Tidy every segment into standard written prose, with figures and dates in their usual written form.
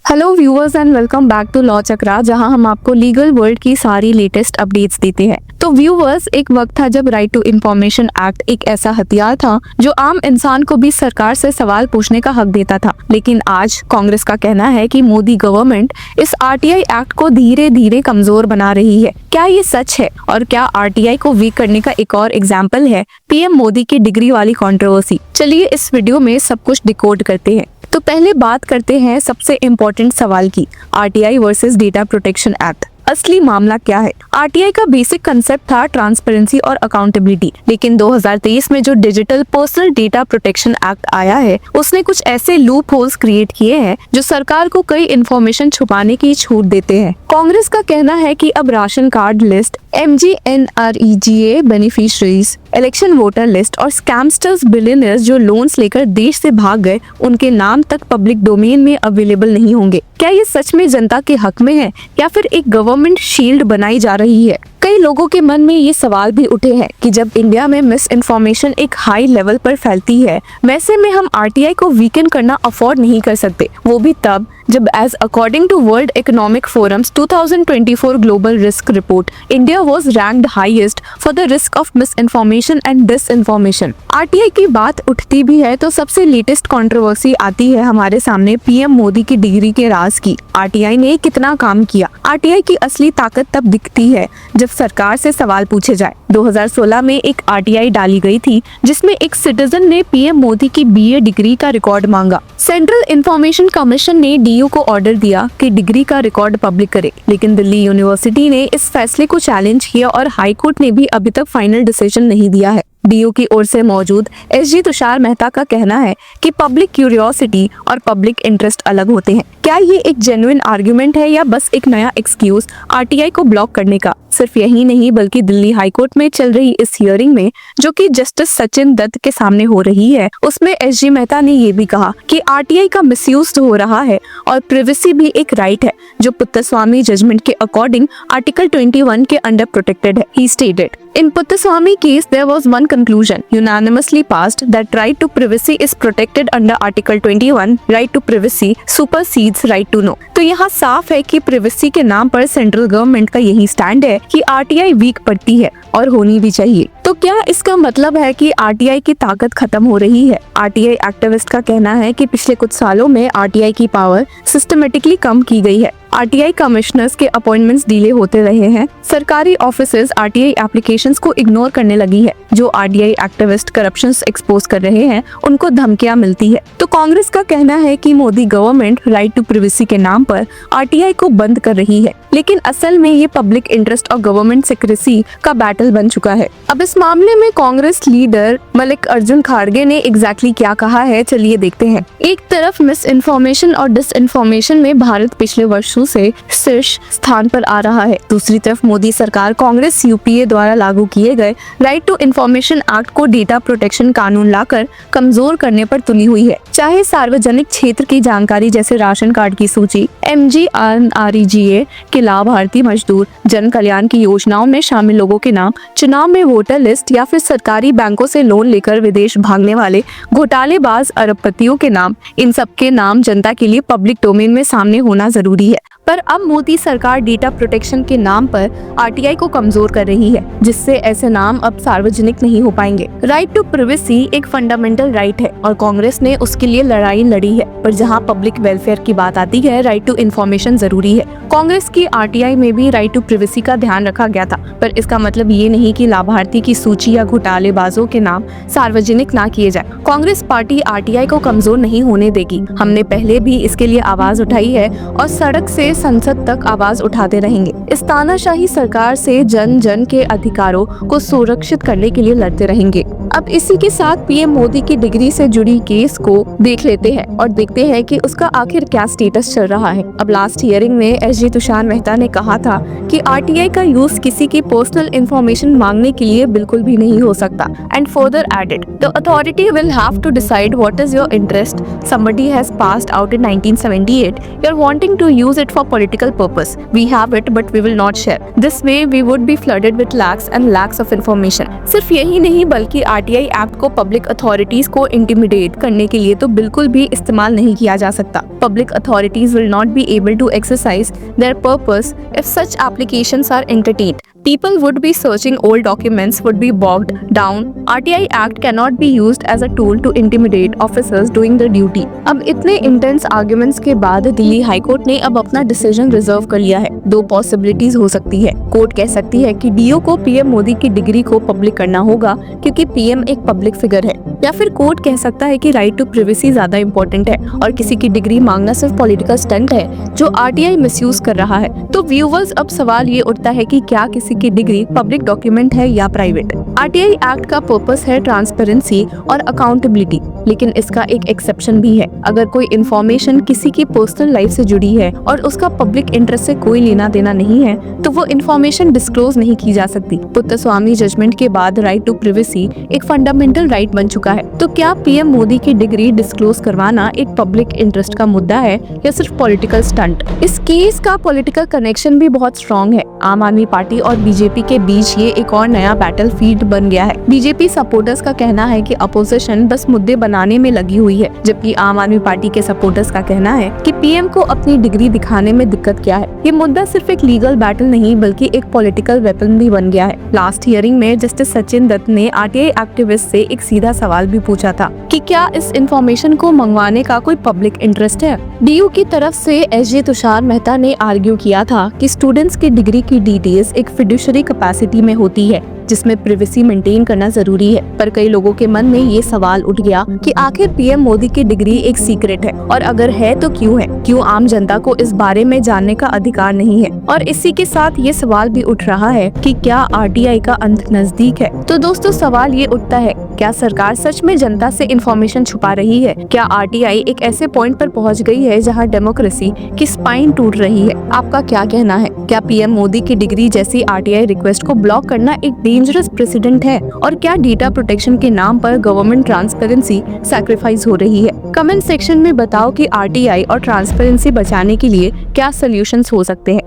Hello viewers and welcome back to law Chakra, जहां हम आपको लीगल वर्ल्ड की सारी लेटेस्ट अपडेट्स देते हैं। तो व्यूअर्स, एक वक्त था जब राइट टू इंफॉर्मेशन एक्ट एक ऐसा हथियार था जो आम इंसान को भी सरकार से सवाल पूछने का हक देता था। लेकिन आज कांग्रेस का कहना है कि मोदी गवर्नमेंट इस आरटीआई एक्ट को धीरे धीरे कमजोर बना रही है। क्या ये सच है? और क्या आरटीआई को वीक करने का एक और एग्जाम्पल है पीएम मोदी की डिग्री वाली कंट्रोवर्सी? चलिए इस वीडियो में सब कुछ डिकोड करते हैं। तो पहले बात करते हैं सबसे इम्पोर्टेंट सवाल की, RTI versus data protection act. असली मामला क्या है? आरटीआई का बेसिक कंसेप्ट था ट्रांसपेरेंसी और अकाउंटेबिलिटी, लेकिन 2023 में जो digital personal data protection act आया है उसने कुछ ऐसे लूप होल्स क्रिएट किए हैं जो सरकार को कई इन्फॉर्मेशन छुपाने की छूट देते हैं। कांग्रेस का कहना है कि अब ration card list, MGNREGA beneficiaries, election voter list और स्कैमस्टर्स बिलियनर्स जो लोन्स लेकर देश से भाग गए, उनके नाम तक पब्लिक डोमेन में अवेलेबल नहीं होंगे। क्या ये सच में जनता के हक में है या फिर एक गवर्नमेंट शील्ड बनाई जा रही है? कई लोगों के मन में ये सवाल भी उठे हैं कि जब इंडिया में मिस इन्फॉर्मेशन एक हाई लेवल पर फैलती है, वैसे में हम आरटीआई को वीकन करना अफोर्ड नहीं कर सकते, वो भी तब जब as according to world economic forums 2024 global risk report, India was ranked highest for the risk of misinformation and disinformation. RTI की बात उठती भी है तो सबसे लेटेस्ट कंट्रोवर्सी आती है हमारे सामने पीएम मोदी की डिग्री के राज की। आरटीआई ने कितना काम किया? आरटीआई की असली ताकत तब दिखती है जब सरकार से सवाल पूछे जाए। 2016 में एक आरटीआई डाली गई थी जिसमें एक सिटीजन ने पीएम मोदी की बीए डिग्री का रिकॉर्ड मांगा। सेंट्रल इंफॉर्मेशन कमीशन ने डीयू को ऑर्डर दिया कि डिग्री का रिकॉर्ड पब्लिक करे, लेकिन दिल्ली यूनिवर्सिटी ने इस फैसले को चैलेंज किया और हाई कोर्ट ने भी अभी तक फाइनल डिसीजन नहीं दिया है। डीयू की ओर से मौजूद एसजी तुषार मेहता का कहना है कि पब्लिक क्यूरियोसिटी और पब्लिक इंटरेस्ट अलग होते हैं। क्या ये एक जेन्युइन आर्गुमेंट है या बस एक नया एक्सक्यूज आरटीआई को ब्लॉक करने का? सिर्फ यही नहीं बल्कि दिल्ली हाई कोर्ट में चल रही इस हियरिंग में जो कि जस्टिस सचिन दत्त के सामने हो रही है, उसमें एसजी मेहता ने ये भी कहा कि आरटीआई का मिसयूज हो रहा है और प्रिवेसी भी एक राइट है जो पुत्तस्वामी जजमेंट के अकॉर्डिंग आर्टिकल 21 के अंडर प्रोटेक्टेड है। ही stated in Puttaswamy case there was one conclusion unanimously passed that right to privacy is protected under Article 21. Right to privacy supersedes right to know. तो यहाँ साफ है कि privacy के नाम पर सेंट्रल गवर्नमेंट का यही स्टैंड है कि आरटीआई वीक पड़ती है और होनी भी चाहिए। तो क्या इसका मतलब है कि आरटीआई की ताकत खत्म हो रही है? आरटीआई एक्टिविस्ट का कहना है कि पिछले कुछ सालों में आरटीआई की पावर सिस्टमेटिकली कम की गई है। आरटीआई कमिश्नर्स के अपॉइंटमेंट्स डिले होते रहे हैं। सरकारी ऑफिसेज आरटीआई एप्लीकेशंस को इग्नोर करने लगी है। जो आरटीआई एक्टिविस्ट करप्शंस एक्सपोज कर रहे हैं उनको धमकियां मिलती है। तो कांग्रेस का कहना है कि Modi government right to privacy के नाम पर आरटीआई को बंद कर रही है, लेकिन असल में ये पब्लिक इंटरेस्ट और गवर्नमेंट सिक्रेसी का बैटल बन चुका है। अब इस मामले में कांग्रेस लीडर मल्लिकार्जुन खड़गे ने एग्जैक्टली क्या कहा है, चलिए देखते हैं। एक तरफ मिस इन्फॉर्मेशन और डिसइन्फॉर्मेशन में भारत पिछले वर्षों से शीर्ष स्थान पर आ रहा है। दूसरी तरफ मोदी सरकार कांग्रेस यूपीए द्वारा लागू किए गए राइट टू इंफॉर्मेशन एक्ट को डेटा प्रोटेक्शन कानून लाकर कमजोर करने पर तुली हुई है। चाहे सार्वजनिक क्षेत्र की जानकारी जैसे राशन कार्ड की सूची, MGNREGA के लाभार्थी मजदूर, जन कल्याण की योजनाओं में शामिल लोगों के नाम, चुनाव में वोटर लिस्ट या फिर सरकारी बैंकों से लोन लेकर विदेश भागने वाले घोटालेबाज अरबपतियों के नाम, इन सब के नाम जनता के लिए पब्लिक डोमेन में सामने होना जरूरी है। पर अब मोदी सरकार डेटा प्रोटेक्शन के नाम पर आरटीआई को कमजोर कर रही है, जिससे ऐसे नाम अब सार्वजनिक नहीं हो पाएंगे। राइट टू प्रिवेसी एक फंडामेंटल राइट है और कांग्रेस ने उसके लिए लड़ाई लड़ी है, पर जहां पब्लिक वेलफेयर की बात आती है, राइट टू इंफॉर्मेशन जरूरी है। कांग्रेस की आरटीआई में भी राइट टू प्रिवेसी का ध्यान रखा गया था, पर इसका मतलब ये नहीं कि लाभार्थी की सूची या घोटालेबाजों के नाम सार्वजनिक ना किए जाए। कांग्रेस पार्टी आरटीआई को कमजोर नहीं होने देगी। हमने पहले भी इसके लिए आवाज उठाई है और सड़क से संसद तक आवाज उठाते रहेंगे। इस तानाशाही सरकार से जन जन के अधिकारों को सुरक्षित करने के लिए लड़ते रहेंगे। अब इसी के साथ पीएम मोदी की डिग्री से जुड़ी केस को देख लेते हैं और देखते हैं कि उसका आखिर क्या स्टेटस चल रहा है। अब लास्ट हियरिंग में एसजी तुषार मेहता ने कहा था कि आरटीआई का यूज किसी की पर्सनल इंफॉर्मेशन मांगने के लिए बिल्कुल भी नहीं हो सकता। And further added, the authority will have to decide what is your interest. Somebody has passed out in 1978, you are wanting to use it for political purpose. We have it, but we will not share. This way, we would be flooded with lakhs and lakhs of information. सिर्फ यही नहीं बल्कि RTI act को public authorities को intimidate करने के लिए तो बिल्कुल भी इस्तेमाल नहीं किया जा सकता. Public authorities will not be able to exercise their purpose if such applications are entertained. People would be searching old documents, would be bogged down. RTI Act cannot be used as a tool to intimidate officers doing their duty. अब इतने intense arguments के बाद Delhi high court ने अब अपना decision reserve कर लिया है. दो पॉसिबिलिटीज हो सकती है. कोर्ट कह सकती है कि डीओ को पीएम मोदी की डिग्री को पब्लिक करना होगा क्योंकि पीएम एक पब्लिक फिगर है, या फिर कोर्ट कह सकता है कि राइट टू प्रिवेसी ज्यादा इंपॉर्टेंट है और किसी की डिग्री मांगना सिर्फ पॉलिटिकल स्टंट है जो आरटीआई मिसयूज कर रहा है. तो व्यूअर्स, अब सवाल ये उठता है कि क्या किसी की डिग्री पब्लिक डॉक्यूमेंट है या प्राइवेट. आरटीआई एक्ट का पर्पस है ट्रांसपेरेंसी और अकाउंटेबिलिटी, लेकिन इसका एक एक्सेप्शन भी है. अगर कोई इन्फॉर्मेशन किसी की पर्सनल लाइफ से जुड़ी है और उसका पब्लिक इंटरेस्ट से कोई लेना देना नहीं है तो वो इन्फॉर्मेशन डिस्क्लोज नहीं की जा सकती. पुत्तस्वामी जजमेंट के बाद राइट टू प्रिवेसी एक फंडामेंटल राइट बन चुका है. तो क्या पीएम मोदी की डिग्री डिस्क्लोज करवाना एक पब्लिक इंटरेस्ट का मुद्दा है या सिर्फ पॉलिटिकल स्टंट. इस केस का पॉलिटिकल कनेक्शन भी बहुत स्ट्रॉन्ग है. आम आदमी पार्टी और बीजेपी के बीच ये एक और नया बैटल फील्ड बन गया है. बीजेपी सपोर्टर्स का कहना है कि अपोजिशन बस मुद्दे बनाने में लगी हुई है, जबकि आम आदमी पार्टी के सपोर्टर्स का कहना है कि पीएम को अपनी डिग्री दिखाने में दिक्कत क्या है. ये मुद्दा सिर्फ एक लीगल बैटल नहीं बल्कि एक पॉलिटिकल वेपन भी बन गया है. लास्ट हियरिंग में जस्टिस सचिन दत्त ने आरटीआई एक्टिविस्ट से एक सीधा सवाल भी पूछा था कि क्या इस इंफॉर्मेशन को मंगवाने का कोई पब्लिक इंटरेस्ट है. डीयू की तरफ से एसजे तुषार मेहता ने आर्ग्यू किया था कि स्टूडेंट्स की डिग्री की डिटेल्स एक फिड्यूशरी कैपेसिटी में होती है जिसमें प्रिवेसी मेंटेन करना जरूरी है. पर कई लोगों के मन में ये सवाल उठ गया कि आखिर पीएम मोदी की डिग्री एक सीक्रेट है, और अगर है तो क्यों है. क्यों आम जनता को इस बारे में जानने का अधिकार नहीं है. और इसी के साथ ये सवाल भी उठ रहा है कि क्या आरटीआई का अंत नजदीक है. तो दोस्तों, सवाल ये उठता है, क्या सरकार सच में जनता से इंफॉर्मेशन छुपा रही है. क्या आरटीआई एक ऐसे पॉइंट पर पहुंच गई है जहां डेमोक्रेसी की स्पाइन टूट रही है. आपका क्या कहना है. क्या पीएम मोदी की डिग्री जैसी आरटीआई रिक्वेस्ट को ब्लॉक करना एक डेंजरस प्रेसिडेंट है, और क्या डेटा प्रोटेक्शन के नाम पर गवर्नमेंट ट्रांसपेरेंसी सैक्रिफाइस हो रही है. कमेंट सेक्शन में बताओ कि आरटीआई और ट्रांसपेरेंसी बचाने के लिए क्या सॉल्यूशंस हो सकते हैं.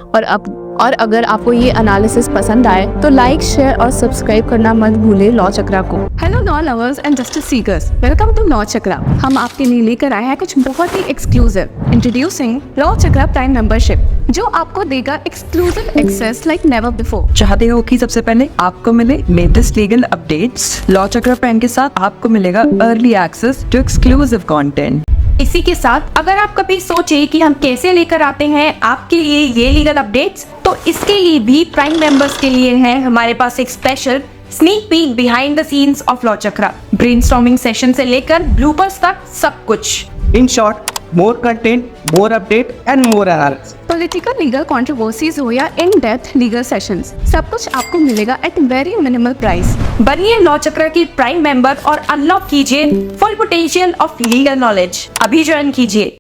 और अगर आपको ये एनालिसिस पसंद आए तो लाइक, शेयर और सब्सक्राइब करना मत भूले लॉ चक्रा को. Hello law lovers and justice seekers, welcome to law Chakra. हम आपके लिए लेकर आए हैं कुछ बहुत ही exclusive. Introducing law Chakra prime membership, जो आपको देगा exclusive access like never before. चाहते हो कि सबसे पहले आपको मिले latest legal updates. Law Chakra prime के साथ आपको मिलेगा early access to exclusive content. इसी के साथ अगर आप कभी सोचे कि हम कैसे लेकर आते हैं आपके लिए ये लीगल अपडेट्स, तो इसके लिए भी प्राइम मेंबर्स के लिए है हमारे पास एक special sneak peek behind the scenes of law chakra. Brainstorming session से लेकर ब्लूपर्स तक सब कुछ. In short, more content, more update and more analysis. Political legal controversies हो या इन डेप्थ लीगल सेशंस, सब कुछ आपको मिलेगा एट वेरी मिनिमल प्राइस. बनिए लॉ चक्र की प्राइम मेंबर और अनलॉक कीजिए full potential of legal knowledge. अभी ज्वाइन कीजिए.